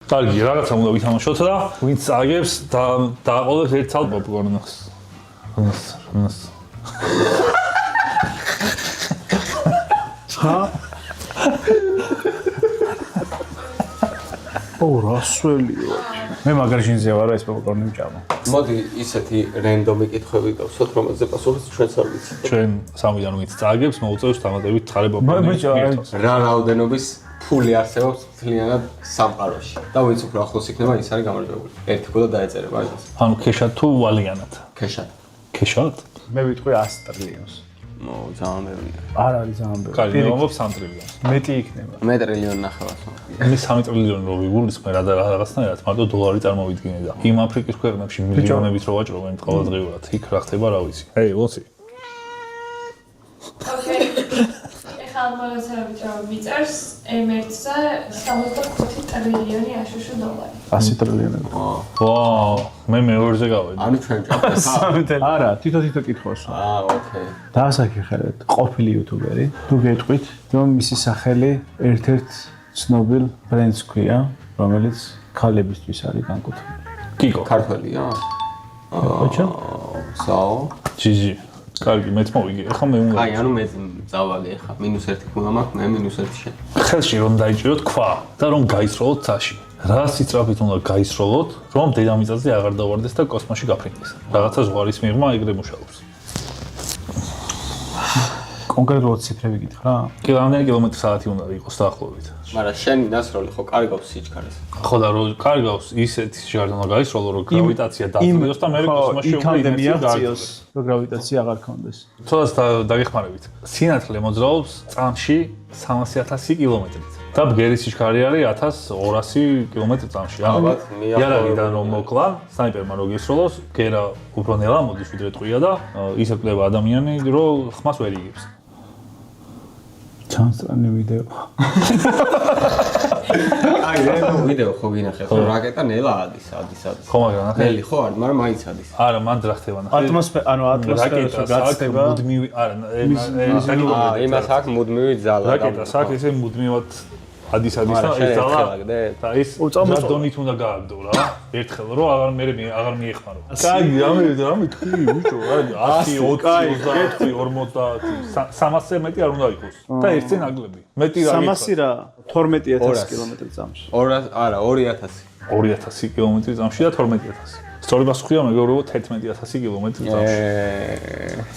კარგი, რაღაცა უნდა ვითამაშოთ და ვინც წააგებს და დააყოლებს ერთ ცალ პოპკორნს. რასველიო. მე მაგარჟინზე ვარ ეს პოპკორნი ვჭამა. მოდი ისეთი რენდომი კითხვები დავსვათ, რომელზე პასუხიც ჩვენც არ ვიცით. ჩვენ სამიდან ვინც წააგებს, მოუწევს დამატებით თხარი პოპკორნი. რა რაოდენობის ფული არსებობს მთლიანად სამყაროში და ვინც უფრო ახლოს იქნება, ის არის გამარჯვებული. ერთი ფულა დაეწერება ამას. ანუ ქეშად თუ ვალიანად? ქეშად. ქეშად? მე ვიტყვი 100 ტრილიონს. ძალიან ბევრია. არ არის ძალიან ბევრი. კარგი, მომობ 3 ტრილიონს. მეტი იქნება. მე ტრილიონი ნახევარს. მე 3 ტრილიონი რო ვიგულისხმე რა და რაღაცნაირად მარტო დოლარი წარმოვიდგინე და იმ აფრიკის ქვეყნებში მილიონებით რო ვაჭრობენ ყოველდღიურად. იქ რა ხდება რა ვიცი. ჰეი, ლოცი. ოკეი. ეხლა მოგესალმებით რა მიწერს M1-ზე 75 ტრილიონი აშშ დოლარი. 100 ტრილიონი. ვაუ, მე მეორზე გავედი. ანუ ჩვენ ჭაფრეთ. არა, თვითონ კითხავს. ოკეი. დაასაკითხეთ, ყოფილი იუთუბერი. თუ გეტყვით, რომ მისი სახელი ერთ-ერთ ცნობილ ბრენდს ქვია, რომელიც ქალებისთვის არის განკუთვნილი. კიკო. ქართველია? ოჩა? საო. ჯიჯი. კარგი, მეც მოვიგე. ეხლა მე უნდა. აი, ანუ მე წავაგე ეხლა. -1 ფულა მაქვს, მე -1 შენ. ხელში რომ დაიჭიროთ ქვა და რომ გაისროლოთ ცაში. რა სიწრაფით უნდა გაისროლოთ, რომ დედამიწაზე აღარ დავარდეს და კოსმოსში გაფრინდეს. რაღაცა ზღვარის მიღმა ეგრე მუშაობს. კონკრეტულად ციფრები გითხრა რა? კილომეტრი კილომეტრი-საათი უნდა იყოს დაახლოებით. მაგრამ შენი ნასროლი ხო კარგავს სიჩქარეს. ხო და რო კარგავს ისეთი ჟარდ უნდა გაისროლო, რომ გრავიტაცია დაძლიოს და მე კოსმოსში უნდა იმეციოს, რომ გრავიტაცია აღარ ქონდეს. თორას დაგეხმარებით. სინათლე მოძრაობს წამში 300.000 კილომეტრით. და ბგერის სიჩქარე არის 1200 კილომეტრი წამში. ალბათ, იარაღიდან რომ მოკლა, სნაიპერმა რო გესროლოს, გერა უფრო ნელა მოდის ვიდრე ტყვია და ისე კლდება ადამიანი, რომ ხმას ვერ იგებს. ჩანსტრანი ვიდეო. აი, რენდომ ვიდეო ხო გინახეთ, რომ რაკეტა ნელა ადის. ხო, მაგრამ ნახე. ნელი ხო არის, მაგრამ მაინც ადის. არა, მან რა ხდება ნახე. ატმოსფეროში გაცდება. მუდმივი, არა, იმას აქვს მუდმივი ძალა. რაკეტას აქვს ესე მუდმივად ადის და ეს ძალა და ის დონით უნდა გააგდო რა. ერთხელ რომ აღარ მიეხმარო. კარგი, რამე თქვი, ბიჭო, აი 100, 20, 40, 300-ზე მეტი არ უნდა იყოს. და ერთზე ნაკლები. მეტი რა 300 რა 12000 კილომეტრი წამში. 200, არა, 2000. 2000 კილომეტრი წამში და 12000. სწორი პასუხია მეგობრებო 11000 კილომეტრი წამში.